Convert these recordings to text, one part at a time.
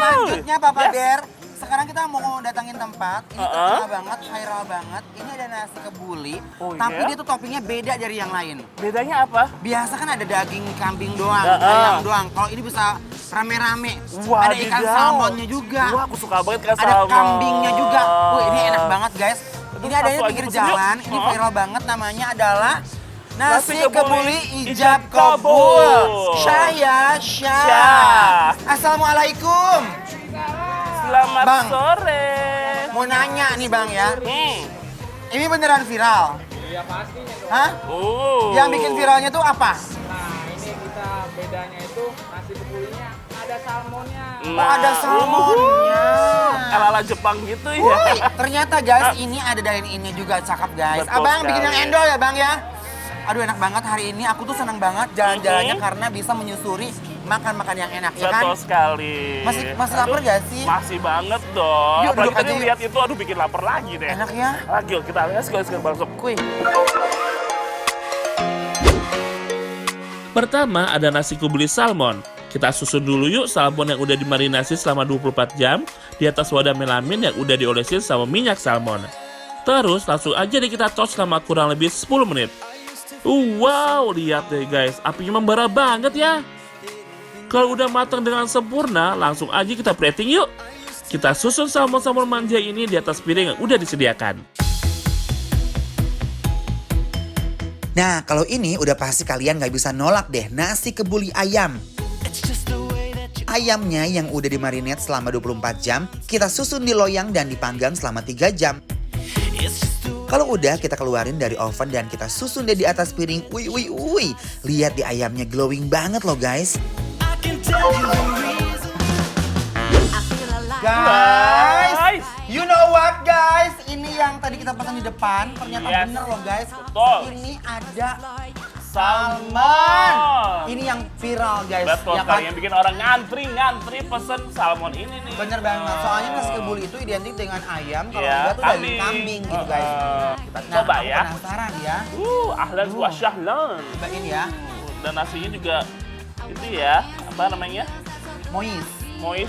Selanjutnya Papa Bear, sekarang kita mau datangin tempat. Ini terkenal banget, viral banget. Ini ada nasi kebuli, tapi dia tuh toppingnya beda dari yang lain. Bedanya apa? Biasa kan ada daging kambing doang, ayam doang. Kalau ini bisa rame-rame. Ada ikan salmonnya juga. Wah, aku suka banget ikan ada salmon. Kambingnya juga. Ini enak banget guys. Ini adanya di pinggir jalan. Ini viral banget. Namanya adalah nasi kebuli ijab kabul. Syah. Assalamualaikum. Selamat Bang. sore. Mau nanya nih Bang ya. Ini beneran viral? Iya pastinya dong. Hah? Yang bikin viralnya tuh apa? Nah ini kita bedanya itu nasi kebulinya ada salmonnya. Oh ada salmonnya. Ala-ala Jepang gitu ya. Wih, ternyata guys ini ada dine-in-nya juga, cakep guys. Betul Abang bikin sekali. yang endol ya Bang ya. Aduh enak banget hari ini, aku tuh senang banget jalan-jalannya karena bisa menyusuri makan-makan yang enak ya kan. Betul sekali. Masih lapar gak sih? Masih banget dong. Yuk, Apalagi duduk tadi aja yuk. lihat itu, aduh bikin lapar lagi deh. Enak ya. Lagi kita lihat sekali masuk. Kuy. Pertama ada nasi kebuli salmon. Kita susun dulu yuk salmon yang udah dimarinasi selama 24 jam di atas wadah melamin yang udah diolesin sama minyak salmon. Terus langsung aja deh kita toast selama kurang lebih 10 menit. Wow, lihat deh guys, apinya membara banget ya. Kalau udah matang dengan sempurna, langsung aja kita plating yuk. Kita susun salmon-salmon manja ini di atas piring yang udah disediakan. Nah kalau ini udah pasti kalian gak bisa nolak deh, nasi kebuli ayam. Ayamnya yang udah dimarinate selama 24 jam, kita susun di loyang dan dipanggang selama 3 jam. Kalau udah kita keluarin dari oven dan kita susun deh di atas piring. Wih. Lihat di ayamnya glowing banget loh guys. Guys, you know what guys? Ini yang tadi kita pesan di depan, ternyata bener loh guys. Betul. Ini ada Salmon. salmon. Ini yang viral guys. Betul ya sekali, kan? yang bikin orang ngantri pesen salmon ini nih. Bener banget. Soalnya nasi kebuli itu identik dengan ayam, kalau Iya, enggak tuh daging kambing gitu guys. Kita Nah, coba aku ya. penasaran ya. Ahlan wa syahlan. Cobain ya. Dan nasinya juga itu ya, apa namanya? Moist.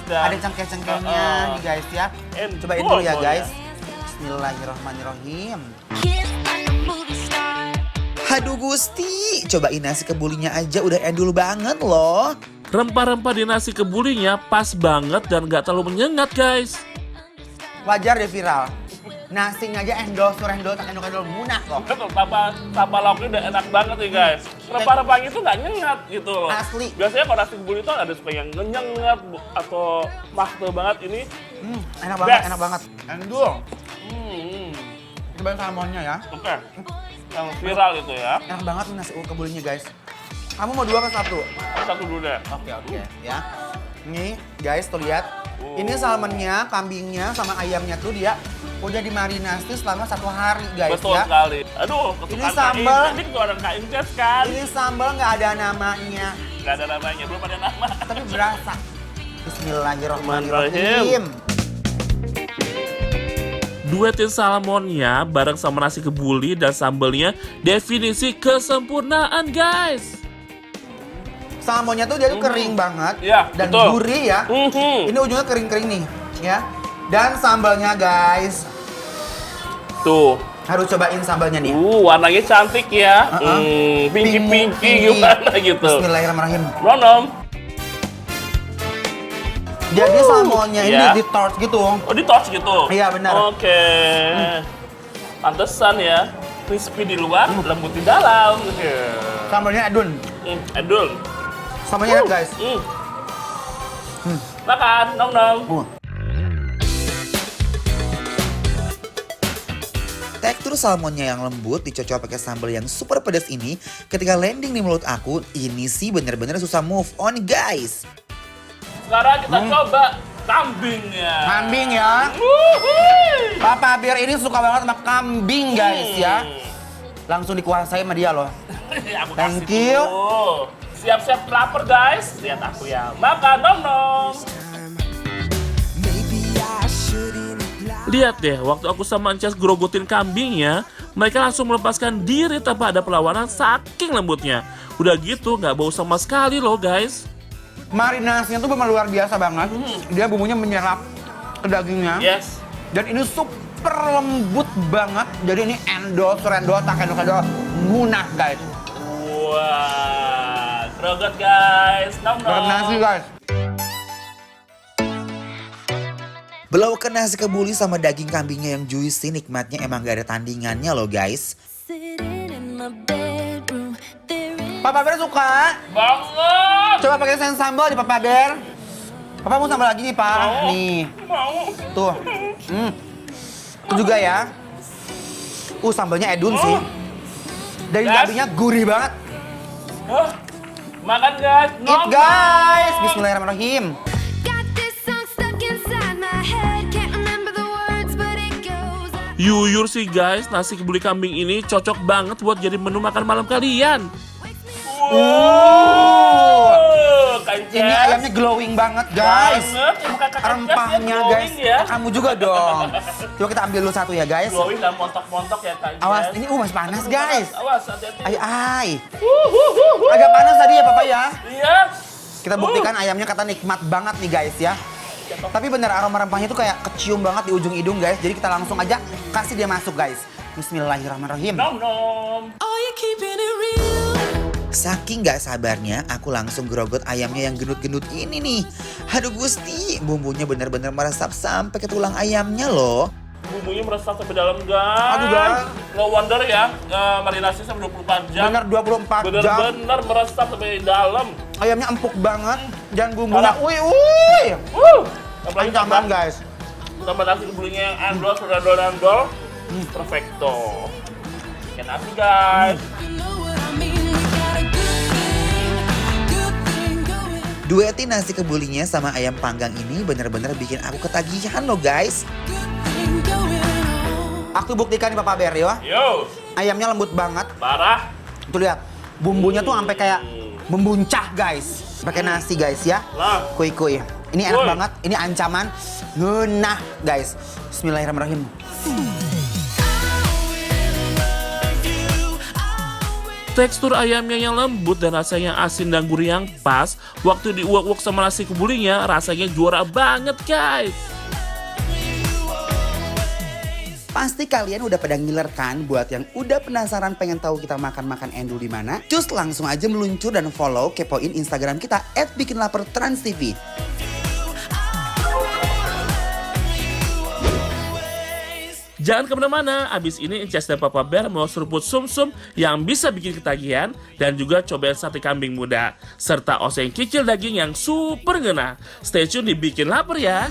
Dan Ada cengkeh-cengkehnya nih guys ya. Endol Cobain dulu ya loh guys. ya. Bismillahirrahmanirrahim. Aduh Gusti, cobain nasi kebulinya aja udah endul banget loh. Rempah-rempah di nasi kebulinya pas banget dan gak terlalu menyengat guys. Wajar deh viral. Nasinya aja endol, surendol, tak endol munah loh. Betul, tanpa lauknya udah enak banget nih guys. Rempah-rempahnya itu nggak nyengat gitu loh. Asli. Biasanya kalau nasi kebuli itu ada suka yang nyengat atau mahte banget ini. Enak Best. banget, enak banget. Endul. Hmm, Cobain salmonnya ya. oke. Yang viral itu ya. Enak banget nih nasi kebulinya guys. Kamu mau 2 ke 1? Satu dulu deh. Oke ya. Nih guys tuh lihat. Ini salmonnya, kambingnya sama ayamnya tuh dia udah dimarinasi selama 1 hari guys Betul ya. sekali. Aduh, Ini kesukaan sambal. Ini keluaran Kak Inces kan. Ini sambal nggak ada namanya, Nggak ada namanya, belum ada nama. tapi berasa. Bismillahirrahmanirrahim. Duetin salmonnya bareng sama nasi kebuli dan sambelnya definisi kesempurnaan guys. Salmonnya tuh dia tuh kering banget Iya, dan betul. gurih ya. Ini ujungnya kering-kering nih ya. Dan sambalnya guys, Tuh. harus cobain sambalnya nih. Warnanya cantik ya. Pinky-pinky Pinky. gimana gitu. Bismillahirrahmanirrahim. Ronom. Jadi salmonnya ini Iya. di torch gitu. Oh, di torch gitu? Iya, benar. Oke. Pantesan ya. Crispy di luar, lembut di dalam. Sambalnya edun. Edul. Sambalnya enak guys. Makan, nom-nom. Tekstur salmonnya yang lembut dicocol pakai sambal yang super pedas ini, ketika landing di mulut aku, ini sih bener-bener susah move on guys. Sekarang kita coba kambingnya. Kambing ya. Wuhui. Papa Bear ini suka banget sama kambing guys ya. Langsung dikuasai sama dia loh. Aku Thank kasih you. dulu. Siap-siap lapar guys. Lihat aku ya. Makan nom-nom. Lihat deh, waktu aku sama Encas grogotin kambingnya, mereka langsung melepaskan diri tanpa ada perlawanan saking lembutnya. Udah gitu, nggak bau sama sekali loh guys. Marinasinya tuh memang luar biasa banget. Dia bumbunya menyerap ke dagingnya. Yes. Dan ini super lembut banget. Jadi ini endol, surendol, tak endol, munah guys. Wah, grogot guys. Nom nom. Bernasi guys. Belaukan nasi kebuli sama daging kambingnya yang juicy, nikmatnya emang gak ada tandingannya loh guys. Papa Bear suka? Banget. Coba pakai sen sambal di Papa Bear. Papa mau sambal lagi nih, Pak. Mau. Nih. Mau. Tuh. Itu juga ya. Sambalnya edun sih. Dari Guys. dagingnya gurih banget. Makan guys. Eat Nom guys. nom. Bismillahirrahmanirrahim. Yuyur sih guys, nasi kebuli kambing ini cocok banget buat jadi menu makan malam kalian. Kances. Ini ayamnya glowing banget, guys. Banget. Ya, muka kakak Rempahnya, Kances guys. glowing ya. Kamu juga dong. Coba kita ambil dulu satu ya, guys. Glowing dan montok-montok ya Kak. Awas, ini masih panas, guys. Awas, hati-hati. Ay. Agak panas tadi ya, Papa ya. Iya. Kita buktikan ayamnya kata nikmat banget nih, guys ya. Tapi bener aroma rempahnya tuh kayak kecium banget di ujung hidung, guys. Jadi kita langsung aja kasih dia masuk, guys. Bismillahirrahmanirrahim. Nom nom. Saking gak sabarnya, aku langsung gerogot ayamnya yang gendut-gendut ini nih. Aduh Gusti, bumbunya bener-bener meresap sampai ke tulang ayamnya loh. Bumbunya meresap sampai dalam guys. Aduh, guys. No wonder ya, marinasi sampai 24 jam. Bener 24 jam. Bener-bener meresap sampai dalam. Ayamnya empuk banget dan bumbunya Parah. uy. Apalagi Ancaman, guys. tambah nasi kebulinya yang endol, surendol. Perfecto. Makan nasi guys. Duetin nasi kebulinya sama ayam panggang ini bener-bener bikin aku ketagihan loh guys. Aku buktikan nih Papa Bear ya. Yo, Ayamnya lembut banget. parah. Tuh lihat, bumbunya tuh sampai kayak membuncah guys. Pakai nasi guys ya. Nah, Kuy. Ini enak Kuy. banget. Ini ancaman ngenah guys. Bismillahirrahmanirrahim. Tekstur ayamnya yang lembut dan rasanya asin dan gurih yang pas. Waktu diuak-uak sama nasi kebulinya, rasanya juara banget guys. Pasti kalian udah pada ngiler kan? Buat yang udah penasaran pengen tahu kita makan-makan endul di mana? Cus langsung aja meluncur dan follow kepoin Instagram kita @bikinlapertransTV. Jangan kemana-mana, abis ini Incas dan Papa Bear mau seruput sum-sum yang bisa bikin ketagihan dan juga cobain sate kambing muda serta oseng kicil daging yang super ngena. Stay tune di Bikin Lapar ya.